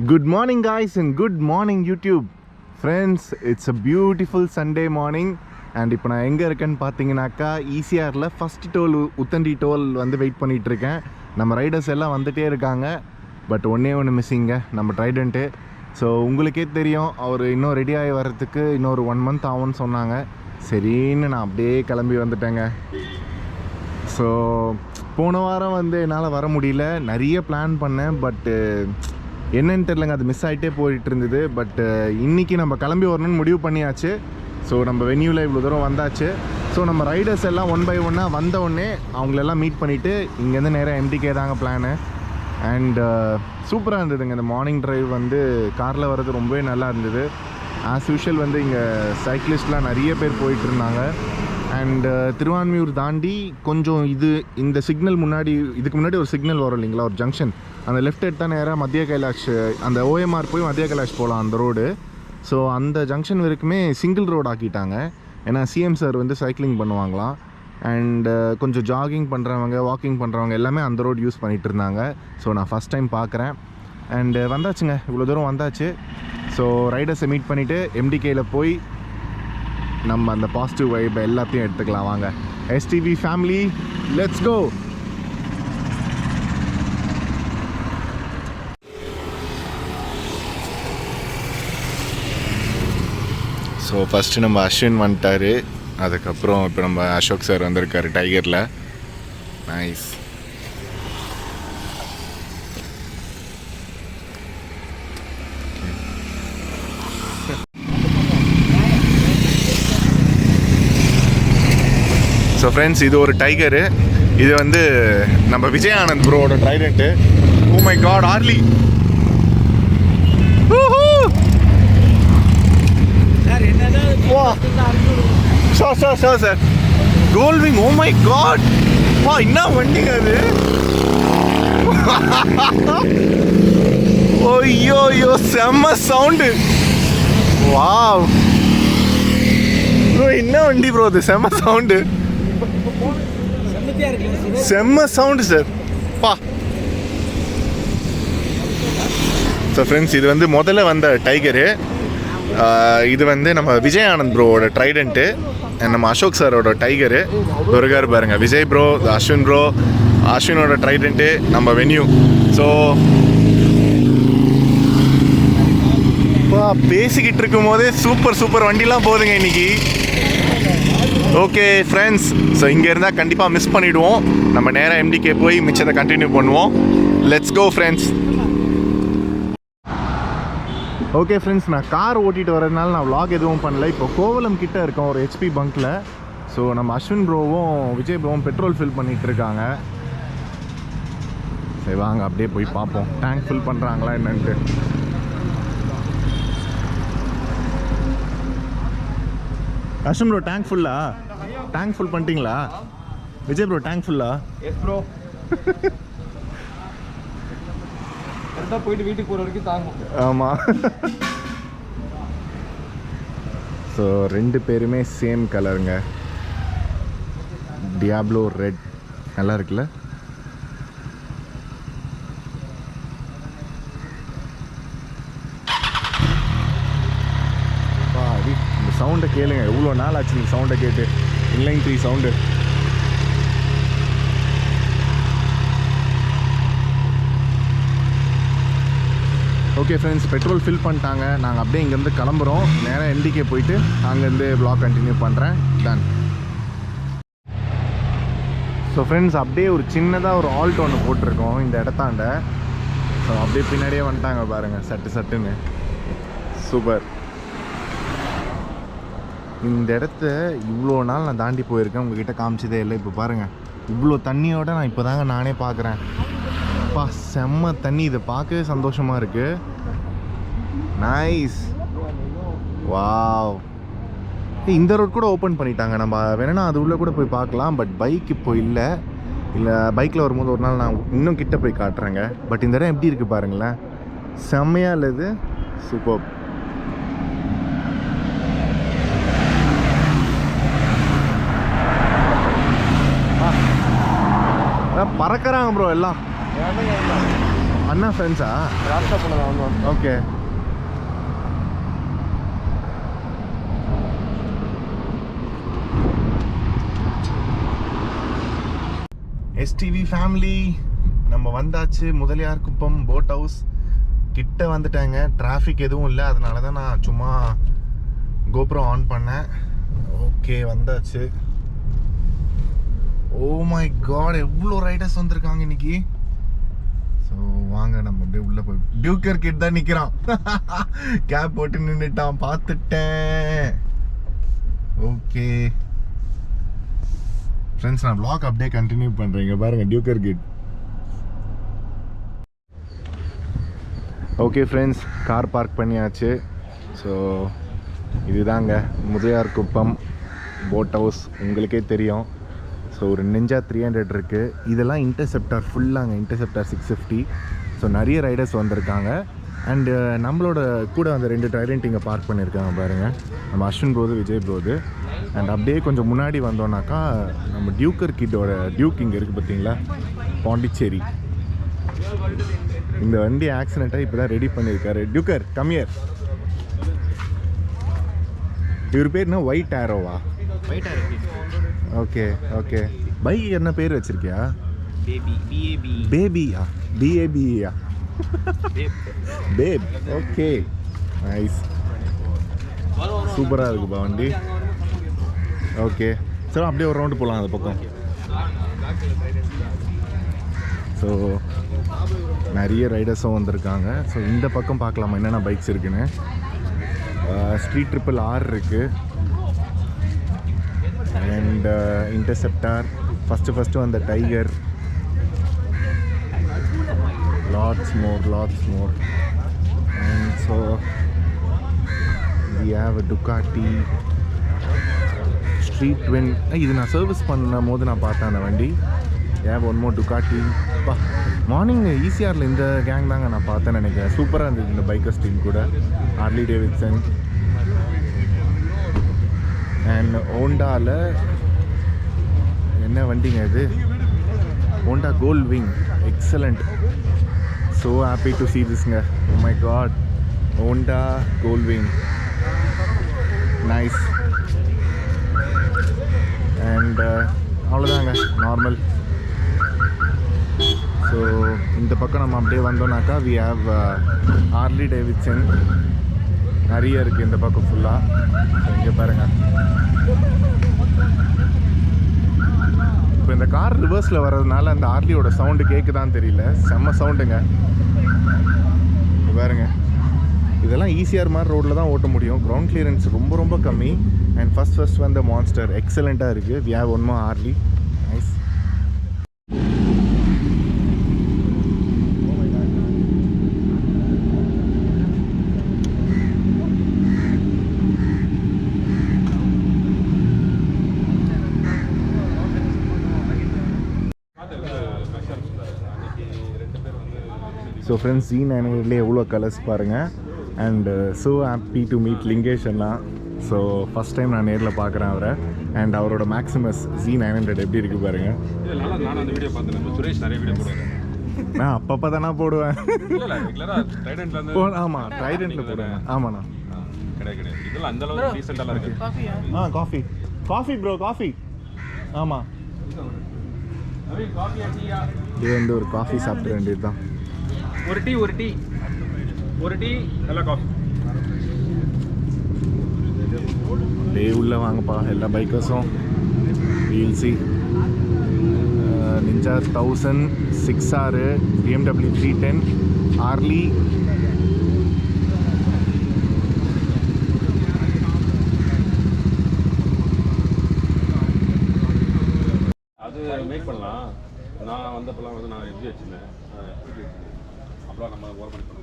Good morning guys and good morning YouTube friends. It's a beautiful Sunday morning and இப்போ நான் எங்கே இருக்கேன்னு பார்த்தீங்கன்னாக்கா ஈசிஆரில் ஃபஸ்ட் டோல் உத்தண்டி டோல் வந்து வெயிட் பண்ணிகிட்டு இருக்கேன். நம்ம ரைடர்ஸ் எல்லாம் வந்துகிட்டே இருக்காங்க. பட் ஒன்று மிஸ்ஸிங்க, நம்ம ட்ரைடண்ட்டு. ஸோ உங்களுக்கே தெரியும், அவர் இன்னும் ரெடி ஆகி வர்றதுக்கு இன்னொரு 1 month ஆகும்னு சொன்னாங்க. சரின்னு நான் அப்படியே கிளம்பி வந்துட்டேங்க. ஸோ போன வாரம் வந்து என்னால் வர முடியல, நிறைய பிளான் பண்ணேன். பட்டு என்னன்னு தெரிலங்க, அது மிஸ் ஆகிட்டே போயிட்டு இருந்தது. பட் இன்றைக்கி நம்ம கிளம்பி வரணும்னு முடிவு பண்ணியாச்சு. ஸோ நம்ம வென்யூவில் இவ்வளோ தூரம் வந்தாச்சு. ஸோ நம்ம ரைடர்ஸ் எல்லாம் 1 by 1 வந்த உடனே அவங்களெல்லாம் மீட் பண்ணிவிட்டு இங்கேருந்து நேராக MDK தாங்க பிளானு. அண்ட் சூப்பராக இருந்ததுங்க. இந்த மார்னிங் ட்ரைவ் வந்து காரில் வர்றது ரொம்பவே நல்லா இருந்தது. ஆஸ் யூஷுவல் வந்து இங்கே சைக்கிளிஸ்ட்லாம் நிறைய பேர் போயிட்டு இருந்தாங்க. அண்ட் திருவான்மியூர் தாண்டி கொஞ்சம் இந்த சிக்னல் முன்னாடி, இதுக்கு முன்னாடி ஒரு சிக்னல் வரும் இல்லைங்களா, ஒரு ஜங்ஷன், அந்த லெஃப்ட் எடுத்தால் நேராக மத்திய கைலாஷ், அந்த OMR போய் மத்திய கைலாஷ் போகலாம் அந்த ரோடு. ஸோ அந்த ஜங்ஷன் வரைக்குமே சிங்கிள் ரோடு ஆக்கிட்டாங்க. ஏன்னா CM சார் வந்து சைக்கிளிங் பண்ணுவாங்களாம். அண்டு கொஞ்சம் ஜாகிங் பண்ணுறவங்க, வாக்கிங் பண்ணுறவங்க எல்லாமே அந்த ரோடு யூஸ் பண்ணிகிட்டு இருந்தாங்க. ஸோ நான் ஃபஸ்ட் டைம் பார்க்குறேன். அண்டு வந்தாச்சுங்க, இவ்வளோ தூரம் வந்தாச்சு. ஸோ ரைடர்ஸை மீட் பண்ணிவிட்டு MDKயில் போய் நம்ம அந்த பாசிட்டிவ் வைப் எல்லாத்தையும் எடுத்துக்கலாம். வாங்க, STV Family, let's go. So first நம்ம அஸ்வின் வந்துட்டார். அதுக்கப்புறம் இப்போ நம்ம அசோக் சார் வந்திருக்காரு டைகரில். நைஸ். ஸோ ஃப்ரெண்ட்ஸ், இது ஒரு டைகரு. இது வந்து நம்ம விஜய் ஆனந்த் ப்ரோவோட trident. Oh my god, Harley. Sir Gold Wing, oh my god, வா என்ன வண்டிங்க அது. ஓய்யோ செம்ம சவுண்டு. வாவ் ப்ரோ, என்ன வண்டி ப்ரோ அது, செம்ம சவுண்டு, செம்ம சவுண்டு சார், பா. ஸோ ஃப்ரெண்ட்ஸ், இது வந்து முதல்ல வந்த டைகரு. இது வந்து நம்ம விஜய் ஆனந்த் ப்ரோவோட ட்ரைடண்ட்டு. நம்ம அசோக் சாரோட டைகரு. துர்கார் பாருங்க, விஜய் ப்ரோ, அஸ்வின் ப்ரோ, அஸ்வினோட ட்ரைடண்ட்டு, நம்ம வென்யூ. ஸோ பேசிக்கிட்டு இருக்கும் போதே சூப்பர் வண்டிலாம் போகுதுங்க இன்னைக்கு. ஓகே ஃப்ரெண்ட்ஸ், ஸோ இங்கே இருந்தால் கண்டிப்பாக மிஸ் பண்ணிவிடுவோம். நம்ம நேராக MDK போய் மிச்சத்தை கண்டினியூ பண்ணுவோம். Let's go friends. Okay friends, நான் கார் ஓட்டிகிட்டு வரதுனால நான் vlog எதுவும் பண்ணல. இப்போ கோவலம் கிட்டே இருக்கோம், ஒரு HP பங்க்கில். ஸோ நம்ம அஸ்வின் ப்ரோவும் விஜய் ப்ரோவும் பெட்ரோல் ஃபில் பண்ணிகிட்டு இருக்காங்க. சரி வாங்க அப்படியே போய் பார்ப்போம், டேங்க் ஃபில் பண்ணுறாங்களா என்னன்ட்டு. அஸ்வின் ப்ரோ, டேங்க் ஃபுல்லா? டேங்க் ஃபுல் பண்ணிட்டீங்களா? விஜய் ப்ரோ, டேங்க் ஃபுல்லா? Yes bro. போயிட்டு வீட்டுக்கு போகிற வரைக்கும் தாங்கும். ஆமாம். ஸோ 2 பேருமே சேம் கலருங்க, டியாப்ளோ ரெட். நல்லா இருக்குல்ல? இந்த சவுண்டை கேளுங்க, எவ்வளோ நாள் ஆச்சு இந்த சவுண்டை கேட்டு. Inline 3 sound. Okay friends, petrol fill பண்ணிட்டாங்க. நாங்கள் அப்படியே இங்கேருந்து கிளம்புறோம். நேராக MDK போயிட்டு அங்கேருந்து vlog கண்டினியூ பண்ணுறேன். டன். ஸோ ஃப்ரெண்ட்ஸ், அப்படியே ஒரு சின்னதாக ஒரு ஆல்ட் ஒன்று போட்டிருக்கோம் இந்த இடத்தாண்ட. ஸோ அப்படியே பின்னாடியே வந்துட்டாங்க பாருங்கள், சட்டுன்னு. சூப்பர். இந்த இடத்த இவ்வளோ நாள் நான் தாண்டி போயிருக்கேன், உங்ககிட்ட காமிச்சதே இல்லை. இப்போ பாருங்கள், இவ்வளோ தண்ணியோட நான் இப்போ தாங்க நானே பார்க்குறேன். அப்பா செம்ம தண்ணி, இதை பார்க்கவே சந்தோஷமாக இருக்குது. நைஸ். வாவ். இந்த ரோட் கூட ஓப்பன் பண்ணிட்டாங்க. நம்ம வேணும்னா அது உள்ளே கூட போய் பார்க்கலாம். பட் பைக் இப்போ இல்லை. பைக்கில் வரும்போது ஒரு நாள் நான் இன்னும் கிட்ட போய் காட்டுறேங்க. பட் இந்த இடம் எப்படி இருக்குது பாருங்களேன், செம்மையாக இல்லை இது? சூப்பர். பறக்கிறாங்க ப்ரோ எல்லாம். அண்ணா ஃப்ரெண்ட்ஸா? ராஸ்டா பண்ணலாம். ஓகே. STV ஃபேமிலி நம்ம வந்தாச்சு. முதலியார் குப்பம் போட் ஹவுஸ் கிட்ட வந்துட்டாங்க. டிராஃபிக் எதுவும் இல்லை, அதனால தான் நான் சும்மா கோப்ரோ ஆன் பண்ணேன். ஓகே, வந்தாச்சு. ஓ மை காட், எவ்வளோ ரைடர்ஸ் வந்திருக்காங்க இன்னைக்கு. ஸோ வாங்க நம்ம அப்படியே உள்ளே போய். டியூக்கர் கிட் தான் நிற்கிறான். கேப் போட்டு நின்றுட்டான், பார்த்துட்டேன். ஓகே ஃப்ரெண்ட்ஸ், நான் vlog அப்படியே கண்டினியூ பண்ணுறேங்க. பாருங்க டியூக்கர் கிட். ஓகே ஃப்ரெண்ட்ஸ், கார் பார்க் பண்ணியாச்சு. ஸோ இதுதாங்க முதலியார் குப்பம் போட் ஹவுஸ், உங்களுக்கே தெரியும். ஸோ ஒரு நிஞ்சா 300 இருக்குது. இதெல்லாம் இன்டர்செப்டார் ஃபுல்லாங்க, இன்டர்செப்டார் 650. ஸோ நிறைய ரைடர்ஸ் வந்திருக்காங்க. அண்டு நம்மளோட கூட அந்த 2 ட்ரைடன்ட் இங்கே பார்க் பண்ணியிருக்காங்க பாருங்கள். நம்ம அஸ்வின் ப்ரோது, விஜய் ப்ரோது. அண்ட் அப்படியே கொஞ்சம் முன்னாடி வந்தோன்னாக்கா நம்ம டியூக்கர் கிட்டோட டியூக் இங்கே இருக்குது பார்த்தீங்களா, பாண்டிச்சேரி. இந்த வண்டி ஆக்சிடெண்ட்டாக இப்போ தான் ரெடி பண்ணியிருக்காரு. டியூக்கர் கம்மியர். இவர் பேர் என்ன? ஒயிட் ஆரோவா? White arrow. Okay okay. Bike என்ன பேர் வச்சிருக்கியா? பேபி. பிஏபி. பேபியா? பிஏபியா? பேப். Okay, nice. சூப்பராக இருக்குப்பா வண்டி. ஓகே, சரி அப்படியே ஒரு ரவுண்டு போகலாம் அந்த பக்கம். ஸோ நிறைய ரைடர்ஸும் வந்திருக்காங்க. ஸோ இந்த பக்கம் பார்க்கலாமா என்னென்ன பைக்ஸ் இருக்குன்னு. ஸ்ட்ரீட் ட்ரிப்பிள் R இருக்குது. அண்ட் இன்டர்செப்டார், ஃபஸ்ட்டு வந்த tiger. lots more. And so we have a Ducati Street Twin. இது நான் சர்வீஸ் பண்ணும் போது நான் பார்த்தேன் அந்த வண்டி. have one more Ducati. Morning ஈசிஆரில் இந்த கேங் தாங்க நான் பார்த்தேன்னு நினைக்கிறேன். சூப்பராக இருந்தது இந்த பைக்கர்ஸ் டீம் கூட. Harley Davidson. அண்ட் ஹோண்டாவில் என்ன வண்டிங்க இது? Honda Gold Wing. Excellent. So happy to see this guy. Oh my god, Honda Goldwing, nice. And அவ்வளோதாங்க, நார்மல். ஸோ இந்த பக்கம் நம்ம அப்படியே வந்தோம்னாக்கா we have ஹார்லி டேவிட்சன் நிறைய இருக்குது இந்த பக்கம் ஃபுல்லாக. இங்கே பாருங்கள். இப்போ இந்த கார் ரிவர்ஸில் வர்றதுனால அந்த ஹார்லியோட சவுண்டு கேட்குதான்னு தெரியல, செம்ம சவுண்டுங்க. பாருங்க, இதெல்லாம் ஈஸியார் மாதிரி ரோட்டில் தான் ஓட்ட முடியும். கிரவுண்ட் கிளியரன்ஸ் ரொம்ப கம்மி. அண்ட் ஃபர்ஸ்ட் வந்த மான்ஸ்டர் எக்ஸலண்ட்டாக இருக்குது. We have one more Harley. Nice. So friends, Z900 எவ்வளோ கலர்ஸ் பாருங்கள். And so happy to meet Lingesh அண்ணா. ஸோ ஃபஸ்ட் டைம் நான் நேரில் பார்க்குறேன் அவரை. அண்ட் அவரோட மேக்ஸிமஸ் Z900 எப்படி இருக்குது பாருங்கள். நான் அப்பப்போ தானே போடுவேன். ஆமாம், ட்ரைடெண்ட்டில் போடுவேன். ஆமாண்ணா. Coffee bro, coffee. ஆமாம், இது வந்து ஒரு காஃபி சாப்பிட்டு வேண்டியது தான். ஒரு டீ நல்லா காஃபி. டே உள்ளே வாங்கப்பா எல்லா பைக்கர்ஸும். VLC ninja 1000, 6R, BMW 310, Harley. அது மேக் பண்ணலாம். நான் வந்தப்பெல்லாம் வந்து நான் எப்படி வச்சுருந்தேன், அப்போலாம் நம்ம ஓரம் பண்ணி பண்ணோம்.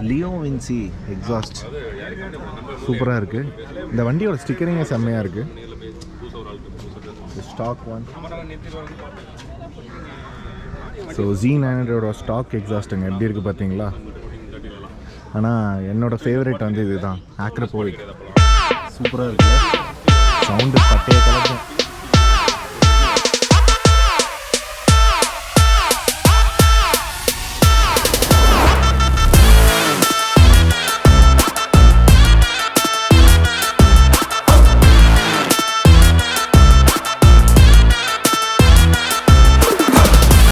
லியோ வின்சி எக்ஸாஸ்ட் சூப்பராக இருக்குது. இந்த வண்டியோட ஸ்டிக்கரிங்கே செம்மையாக இருக்குது. Stock one. So Z900 stock எக்ஸாஸ்ட்டுங்க எப்படி இருக்குது பார்த்தீங்களா? ஆனால் என்னோடய ஃபேவரட் வந்து இதுதான் ஆக்ரோபோவிக். சூப்பராக இருக்குல்ல.